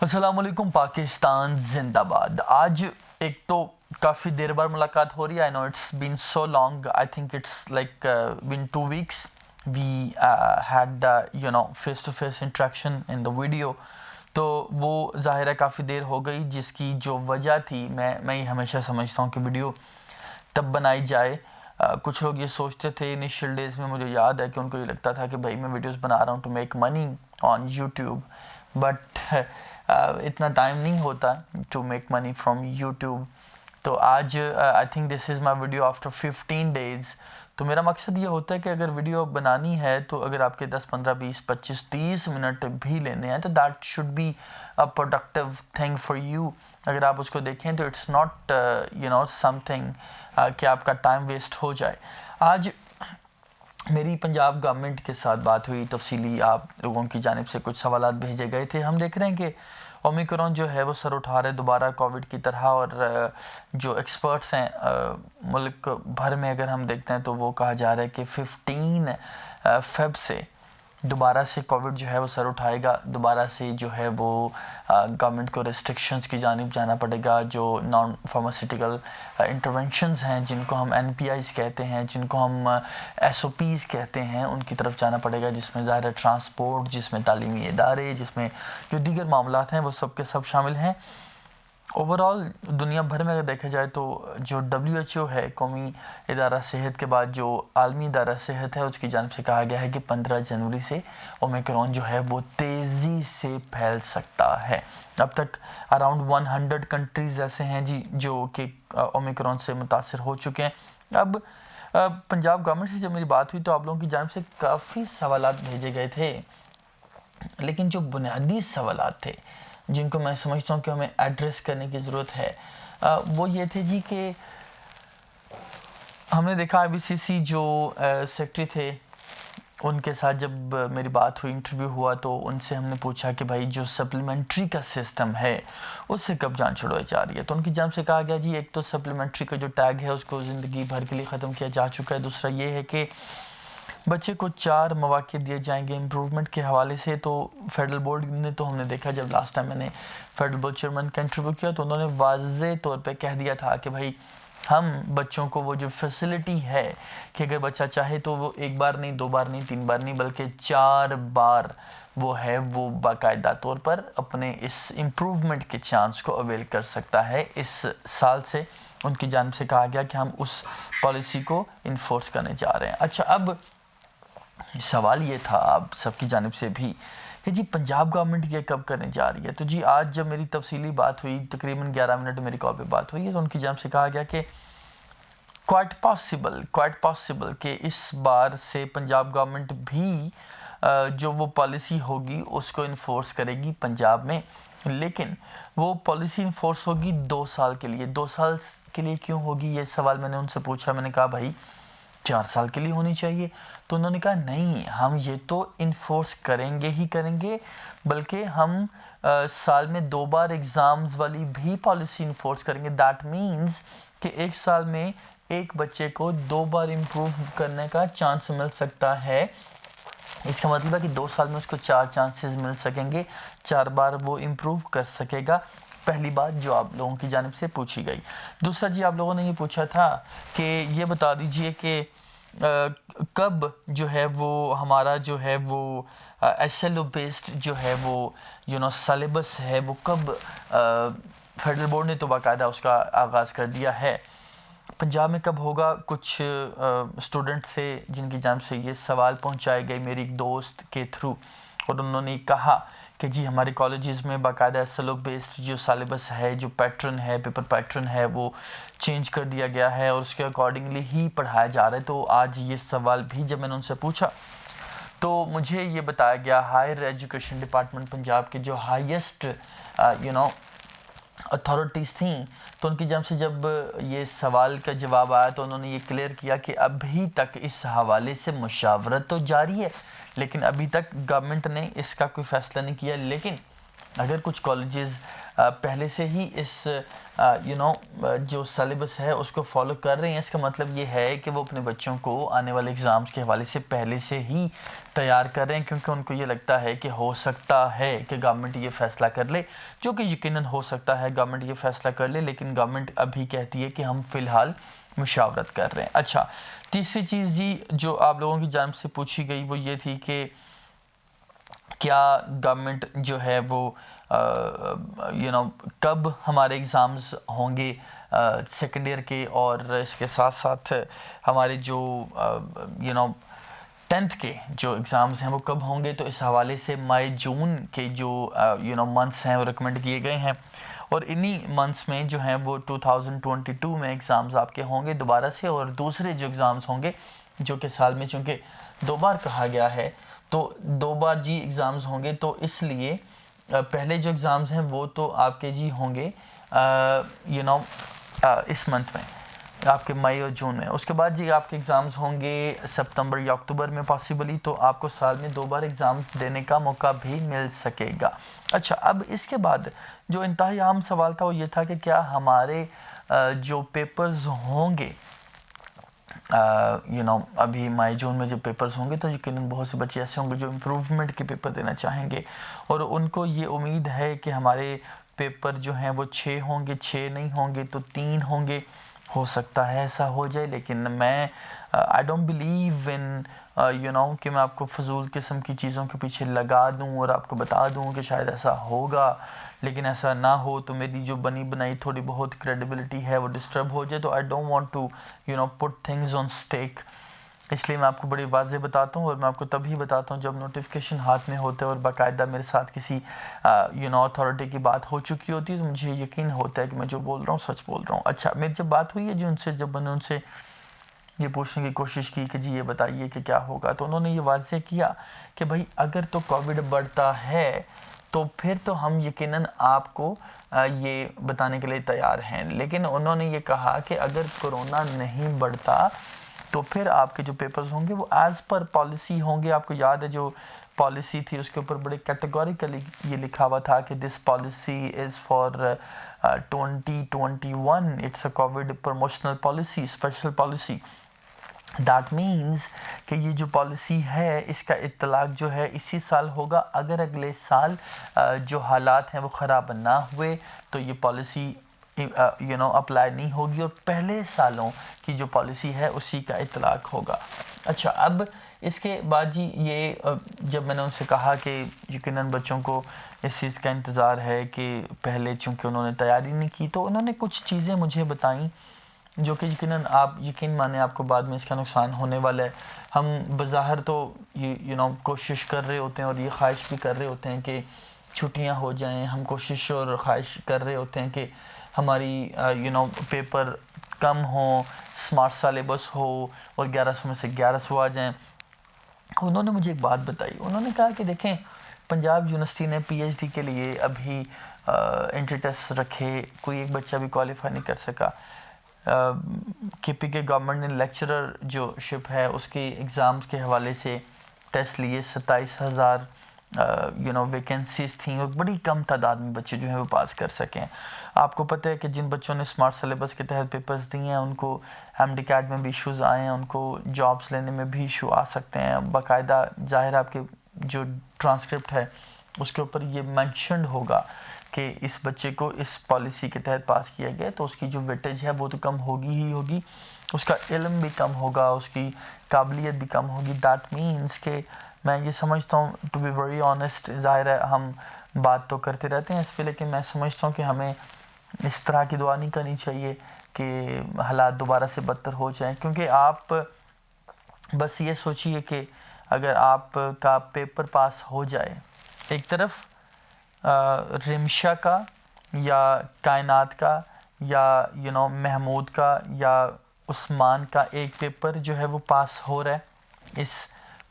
السلام علیکم پاکستان زندہ باد. آج ایک تو کافی دیر بعد ملاقات ہو رہی ہے. I know it's been so long. I think it's like been 2 weeks we had face to face interaction in the video. تو وہ ظاہر ہے کافی دیر ہو گئی، جس کی جو وجہ تھی میں ہمیشہ سمجھتا ہوں کہ ویڈیو تب بنائی جائے. کچھ لوگ یہ سوچتے تھے انیشیل ڈیز میں، مجھے یاد ہے کہ ان کو یہ لگتا تھا کہ بھائی میں ویڈیوز بنا رہا ہوں to make money on YouTube, but اتنا ٹائم نہیں ہوتا to make money from YouTube. تو آج I think this is my video after 15 days. تو میرا مقصد یہ ہوتا ہے کہ اگر ویڈیو بنانی ہے تو اگر آپ کے 10 15 20 25 30 منٹ بھی لینے ہیں تو that should be a productive thing for you. اگر آپ اس کو دیکھیں تو اٹس ناٹ سم تھنگ کہ آپ کا ٹائم ویسٹ ہو جائے. آج میری پنجاب گورنمنٹ کے ساتھ بات ہوئی تفصیلی، آپ لوگوں کی جانب سے کچھ سوالات بھیجے گئے تھے. ہم دیکھ رہے ہیں کہ اومیکرون جو ہے وہ سر اٹھا رہے دوبارہ کووڈ کی طرح، اور جو ایکسپرٹس ہیں ملک بھر میں اگر ہم دیکھتے ہیں تو وہ کہا جا رہا ہے کہ 15 فیب سے دوبارہ سے کووڈ جو ہے وہ سر اٹھائے گا. دوبارہ سے جو ہے وہ گورنمنٹ کو ریسٹرکشنز کی جانب جانا پڑے گا. جو نان فارماسیوٹیکل انٹرونشنز ہیں، جن کو ہم NPIs کہتے ہیں، جن کو ہم SOPs کہتے ہیں، ان کی طرف جانا پڑے گا، جس میں ظاہر ٹرانسپورٹ، جس میں تعلیمی ادارے، جس میں جو دیگر معاملات ہیں وہ سب کے سب شامل ہیں. اوورآل دنیا بھر میں اگر دیکھا جائے تو جو WHO ہے، قومی ادارہ صحت کے بعد جو عالمی ادارہ صحت ہے، اس کی جانب سے کہا گیا ہے کہ 15 جنوری سے اومیکرون جو ہے وہ تیزی سے پھیل سکتا ہے. اب تک اراؤنڈ 100 کنٹریز ایسے ہیں جی جو کہ اومیکرون سے متاثر ہو چکے ہیں. اب پنجاب گورنمنٹ سے جب میری بات ہوئی تو آپ لوگوں کی جانب سے کافی سوالات بھیجے گئے تھے، لیکن جو بنیادی سوالات تھے جن کو میں سمجھتا ہوں کہ ہمیں ایڈریس کرنے کی ضرورت ہے، وہ یہ تھے جی کہ ہم نے دیکھا IBCC جو سیکرٹری تھے ان کے ساتھ جب میری بات ہوئی، انٹرویو ہوا، تو ان سے ہم نے پوچھا کہ بھائی جو سپلیمنٹری کا سسٹم ہے اس سے کب جان چھڑوائی جا رہی ہے. تو ان کی جانب سے کہا گیا جی ایک تو سپلیمنٹری کا جو ٹیگ ہے اس کو زندگی بھر کے لیے ختم کیا جا چکا ہے. دوسرا یہ ہے کہ بچے کو 4 مواقع دیے جائیں گے امپروومنٹ کے حوالے سے. تو فیڈرل بورڈ نے، تو ہم نے دیکھا جب لاسٹ ٹائم میں نے فیڈرل بورڈ چیئرمین کا انٹرویو کیا تو انہوں نے واضح طور پہ کہہ دیا تھا کہ بھائی ہم بچوں کو وہ جو فیسلٹی ہے کہ اگر بچہ چاہے تو وہ 1 بار نہیں، 2 بار نہیں، 3 بار نہیں، بلکہ 4 بار وہ ہے وہ باقاعدہ طور پر اپنے اس امپروومنٹ کے چانس کو اویل کر سکتا ہے. اس سال سے ان کی جانب سے کہا گیا کہ ہم اس پالیسی کو انفورس کرنے جا رہے ہیں. اچھا، اب سوال یہ تھا آپ سب کی جانب سے بھی کہ جی پنجاب گورنمنٹ یہ کب کرنے جا رہی ہے. تو جی آج جب میری تفصیلی بات ہوئی، تقریباً 11 منٹ میری کال پہ بات ہوئی ہے، تو ان کی جانب سے کہا گیا کہ کوائٹ پاسبل کہ اس بار سے پنجاب گورنمنٹ بھی جو وہ پالیسی ہوگی اس کو انفورس کرے گی پنجاب میں، لیکن وہ پالیسی انفورس ہوگی 2 سال کے لیے. 2 سال کے لیے کیوں ہوگی، یہ سوال میں نے ان سے پوچھا. میں نے کہا بھائی 4 سال کے لیے ہونی چاہیے. تو انہوں نے کہا نہیں، ہم یہ تو انفورس کریں گے، بلکہ ہم سال میں 2 بار ایگزامز والی بھی پالیسی انفورس کریں گے. دیٹ مینز کہ 1 سال میں ایک بچے کو 2 بار امپروو کرنے کا چانس مل سکتا ہے. اس کا مطلب ہے کہ 2 سال میں اس کو 4 چانسز مل سکیں گے، 4 بار وہ امپروو کر سکے گا. پہلی بات جو آپ لوگوں کی جانب سے پوچھی گئی. دوسرا جی آپ لوگوں نے یہ پوچھا تھا کہ یہ بتا دیجئے کہ کب جو ہے وہ ہمارا جو ہے وہ SLO بیسڈ جو ہے وہ سلیبس ہے وہ کب فیڈرل بورڈ نے تو باقاعدہ اس کا آغاز کر دیا ہے، پنجاب میں کب ہوگا. کچھ اسٹوڈنٹ سے جن کی جانب سے یہ سوال پہنچائے گئے میری ایک دوست کے تھرو، اور انہوں نے کہا کہ جی ہمارے کالجز میں باقاعدہ SLO بیسڈ جو سلیبس ہے، جو پیٹرن ہے، پیپر پیٹرن ہے، وہ چینج کر دیا گیا ہے اور اس کے اکارڈنگلی ہی پڑھایا جا رہا ہے. تو آج یہ سوال بھی جب میں نے ان سے پوچھا تو مجھے یہ بتایا گیا ہائر ایجوکیشن ڈپارٹمنٹ پنجاب کے جو ہائیسٹ اتھارٹیز تھیں، تو ان کی جانب سے جب یہ سوال کا جواب آیا تو انہوں نے یہ کلیئر کیا کہ ابھی تک اس حوالے سے مشاورت تو جاری ہے، لیکن ابھی تک گورنمنٹ نے اس کا کوئی فیصلہ نہیں کیا. لیکن اگر کچھ کالجز پہلے سے ہی اس جو سلیبس ہے اس کو فالو کر رہے ہیں. اس کا مطلب یہ ہے کہ وہ اپنے بچوں کو آنے والے ایگزامس کے حوالے سے پہلے سے ہی تیار کر رہے ہیں, کیونکہ ان کو یہ لگتا ہے کہ ہو سکتا ہے کہ گورنمنٹ یہ فیصلہ کر لے, جو کہ یقیناً ہو سکتا ہے گورنمنٹ یہ فیصلہ کر لے, لیکن گورنمنٹ ابھی کہتی ہے کہ ہم فی الحال مشاورت کر رہے ہیں. اچھا, تیسری چیز جی جو آپ لوگوں کی جانب سے پوچھی گئی وہ یہ تھی کہ کیا گورنمنٹ جو ہے وہ کب ہمارے ایگزامز ہوں گے سیکنڈ ایئر کے, اور اس کے ساتھ ساتھ ہمارے جو 10th کے جو ایگزامز ہیں وہ کب ہوں گے. تو اس حوالے سے مئی جون کے جو منتھس ہیں وہ ریکمنڈ کیے گئے ہیں, اور انہی منتھس میں جو ہیں وہ 2022 میں ایگزامز آپ کے ہوں گے دوبارہ سے, اور دوسرے جو ایگزامز ہوں گے جو کہ سال میں چونکہ 2 بار کہا گیا ہے تو 2 بار جی ایگزامز ہوں گے, تو اس لیے پہلے جو ایگزامز ہیں وہ تو آپ کے جی ہوں گے اس منتھ میں, آپ کے مئی اور جون میں. اس کے بعد جی آپ کے ایگزامز ہوں گے ستمبر یا اکتوبر میں پاسبلی, تو آپ کو سال میں 2 بار ایگزامز دینے کا موقع بھی مل سکے گا. اچھا, اب اس کے بعد جو انتہائی عام سوال تھا وہ یہ تھا کہ کیا ہمارے جو پیپرز ہوں گے ابھی مئی جون میں جو پیپرز ہوں گے تو یقیناً بہت سے بچے ایسے ہوں گے جو امپروومنٹ کے پیپر دینا چاہیں گے, اور ان کو یہ امید ہے کہ ہمارے پیپر جو ہیں وہ 6 ہوں گے, 6 نہیں ہوں گے تو 3 ہوں گے. ہو سکتا ہے ایسا ہو جائے, لیکن میں آئی ڈونٹ بلیو ان کہ میں آپ کو فضول قسم کی چیزوں کے پیچھے لگا دوں اور آپ کو بتا دوں کہ شاید ایسا ہوگا, لیکن ایسا نہ ہو تو میری جو بنی بنائی تھوڑی بہت کریڈیبلٹی ہے وہ ڈسٹرب ہو جائے. تو I don't want to put things on stake, اس لیے میں آپ کو بڑی واضح بتاتا ہوں, اور میں آپ کو تب ہی بتاتا ہوں جب نوٹیفیکیشن ہاتھ میں ہوتا ہے اور باقاعدہ میرے ساتھ کسی اتھارٹی کی بات ہو چکی ہوتی ہے, تو مجھے یقین ہوتا ہے کہ میں جو بول رہا ہوں سچ بول رہا ہوں. اچھا, میری جب بات ہوئی ہے جی ان سے, جب میں نے ان سے یہ پوچھنے کی کوشش کی کہ جی یہ بتائیے کہ کیا ہوگا, تو انہوں نے یہ واضح کیا کہ بھائی اگر تو کووڈ بڑھتا ہے تو پھر تو ہم یقیناً آپ کو یہ بتانے کے لیے تیار ہیں, لیکن انہوں نے یہ کہا کہ اگر کرونا نہیں بڑھتا تو پھر آپ کے جو پیپرز ہوں گے وہ ایز پر پالیسی ہوں گے. آپ کو یاد ہے جو پالیسی تھی اس کے اوپر بڑے کیٹیگوریکلی یہ لکھا ہوا تھا کہ this policy is for 2021, it's a COVID promotional policy, special policy. That means کہ یہ جو پالیسی ہے اس کا اطلاق جو ہے اسی سال ہوگا, اگر اگلے سال جو حالات ہیں وہ خراب نہ ہوئے تو یہ پالیسی اپلائی نہیں ہوگی, اور پہلے سالوں کی جو پالیسی ہے اسی کا اطلاق ہوگا. اچھا, اب اس کے بعد جی یہ جب میں نے ان سے کہا کہ یقیناً بچوں کو اس چیز کا انتظار ہے کہ پہلے چونکہ انہوں نے تیاری نہیں کی, تو انہوں نے کچھ چیزیں مجھے بتائیں جو کہ یقیناً آپ یقین مانیں آپ کو بعد میں اس کا نقصان ہونے والا ہے. ہم بظاہر تو کوشش کر رہے ہوتے ہیں اور یہ خواہش بھی کر رہے ہوتے ہیں کہ چھٹیاں ہو جائیں, ہم کوشش اور خواہش کر رہے ہوتے ہیں کہ ہماری پیپر کم ہوں, سمارٹ سلیبس ہو اور 1100 میں سے 1100 آ جائیں. انہوں نے مجھے ایک بات بتائی, انہوں نے کہا کہ دیکھیں پنجاب یونیورسٹی نے پی ایچ ڈی کے لیے ابھی انٹری ٹیسٹ رکھے, کوئی ایک بچہ بھی کوالیفائی نہیں کر سکا. کے پی کے گورنمنٹ نے لیکچرر جو شپ ہے اس کے ایگزامز کے حوالے سے ٹیسٹ لیے, 27,000 ویکینسیز تھیں اور بڑی کم تعداد میں بچے جو ہیں وہ پاس کر سکیں. آپ کو پتہ ہے کہ جن بچوں نے سمارٹ سلیبس کے تحت پیپرز دیے ہیں ان کو ایم ڈی کیٹ میں بھی ایشوز آئے ہیں, ان کو جابس لینے میں بھی ایشو آ سکتے ہیں. باقاعدہ ظاہر آپ کے جو ٹرانسکرپٹ ہے اس کے اوپر یہ مینشنڈ ہوگا کہ اس بچے کو اس پالیسی کے تحت پاس کیا گیا, تو اس کی جو ویٹیج ہے وہ تو کم ہوگی ہی ہوگی, اس کا علم بھی کم ہوگا, اس کی قابلیت بھی کم ہوگی. دیٹ مینس کہ میں یہ سمجھتا ہوں, ٹو بی ویری آنیسٹ, ظاہر ہے ہم بات تو کرتے رہتے ہیں اس پہ, لیکن میں سمجھتا ہوں کہ ہمیں اس طرح کی دعا نہیں کرنی چاہیے کہ حالات دوبارہ سے بدتر ہو جائیں. کیونکہ آپ بس یہ سوچئے کہ اگر آپ کا پیپر پاس ہو جائے, ایک طرف رمشا کا یا کائنات کا یا محمود کا یا عثمان کا ایک پیپر جو ہے وہ پاس ہو رہا ہے اس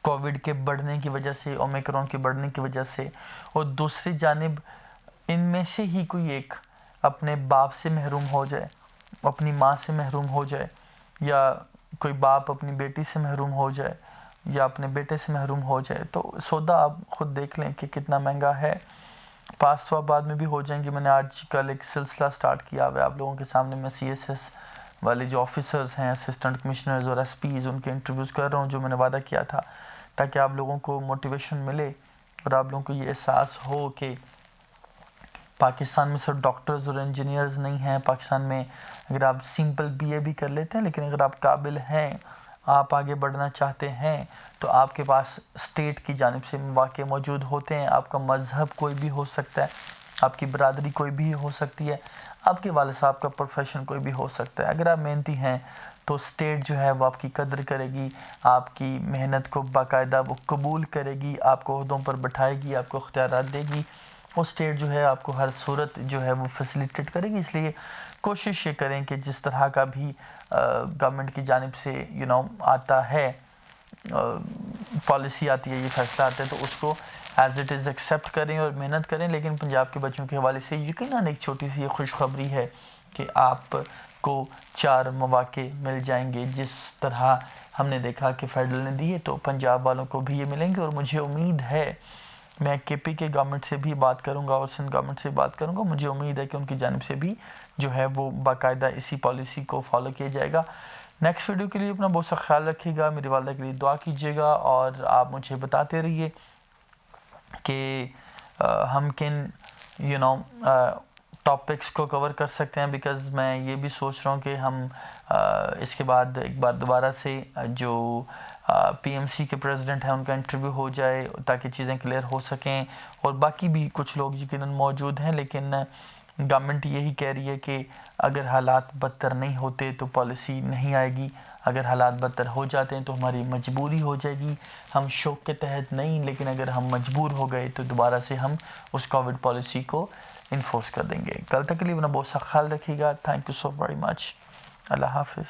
کووڈ کے بڑھنے کی وجہ سے, اومیکرون کے بڑھنے کی وجہ سے, اور دوسری جانب ان میں سے ہی کوئی ایک اپنے باپ سے محروم ہو جائے, اپنی ماں سے محروم ہو جائے, یا کوئی باپ اپنی بیٹی سے محروم ہو جائے یا اپنے بیٹے سے محروم ہو جائے, تو سودا آپ خود دیکھ لیں کہ کتنا مہنگا ہے. پاس تو بعد میں بھی ہو جائیں گے. میں نے آج کل ایک سلسلہ سٹارٹ کیا ہوا ہے آپ لوگوں کے سامنے. میں سی ایس ایس والے جو آفیسرز ہیں, اسسٹنٹ کمشنرز اور ایس پیز, ان کے انٹرویوز کر رہا ہوں جو میں نے وعدہ کیا تھا, تاکہ آپ لوگوں کو موٹیویشن ملے اور آپ لوگوں کو یہ احساس ہو کہ پاکستان میں صرف ڈاکٹرز اور انجینئرز نہیں ہیں. پاکستان میں اگر آپ سمپل بی اے بھی کر لیتے ہیں, لیکن اگر آپ قابل ہیں, آپ آگے بڑھنا چاہتے ہیں, تو آپ کے پاس اسٹیٹ کی جانب سے مواقع موجود ہوتے ہیں. آپ کا مذہب کوئی بھی ہو سکتا ہے, آپ کی برادری کوئی بھی ہو سکتی ہے, آپ کے والد صاحب کا پروفیشن کوئی بھی ہو سکتا ہے. اگر آپ محنتی ہیں تو اسٹیٹ جو ہے وہ آپ کی قدر کرے گی, آپ کی محنت کو باقاعدہ وہ قبول کرے گی, آپ کو عہدوں پر بٹھائے گی, آپ کو اختیارات دے گی. وہ اسٹیٹ جو ہے آپ کو ہر صورت جو ہے وہ فیسیلیٹیٹ کرے گی. اس لیے کوشش یہ کریں کہ جس طرح کا بھی گورنمنٹ کی جانب سے آتا ہے, پالیسی آتی ہے, یہ فیصلہ آتا ہے, تو اس کو ایز اٹ از ایکسیپٹ کریں اور محنت کریں. لیکن پنجاب کے بچوں کے حوالے سے یقیناً ایک چھوٹی سی یہ خوشخبری ہے کہ آپ کو 4 مواقع مل جائیں گے. جس طرح ہم نے دیکھا کہ فیڈرل نے دیے, تو پنجاب والوں کو بھی یہ ملیں گے. اور مجھے امید ہے, میں کے پی کے گورنمنٹ سے بھی بات کروں گا اور سندھ گورنمنٹ سے بات کروں گا, مجھے امید ہے کہ ان کی جانب سے بھی جو ہے وہ باقاعدہ اسی پالیسی کو فالو کیا جائے گا. نیکسٹ ویڈیو کے لیے اپنا بہت سا خیال رکھیے گا, میری والدہ کے لیے دعا کیجیے گا, اور آپ مجھے بتاتے رہیے کہ ہم کن ٹاپکس کو کور کر سکتے ہیں. بیکاز میں یہ بھی سوچ رہا ہوں کہ ہم اس کے بعد ایک بار دوبارہ سے جو پی ایم سی کے پریزیڈنٹ ہیں ان کا انٹرویو ہو جائے, تاکہ چیزیں کلیئر ہو سکیں. اور باقی بھی کچھ لوگ یقیناً موجود ہیں, لیکن گورنمنٹ یہی کہہ رہی ہے کہ اگر حالات بدتر نہیں ہوتے تو پالیسی نہیں آئے گی, اگر حالات بدتر ہو جاتے ہیں تو ہماری مجبوری ہو جائے گی. ہم شوق کے تحت نہیں, لیکن اگر ہم مجبور ہو گئے تو دوبارہ سے ہم اس کووڈ پالیسی کو انفورس کر دیں گے. کل تک کے لیے اپنا بہت سا خیال رکھیے گا. Thank you so very much. Allah حافظ.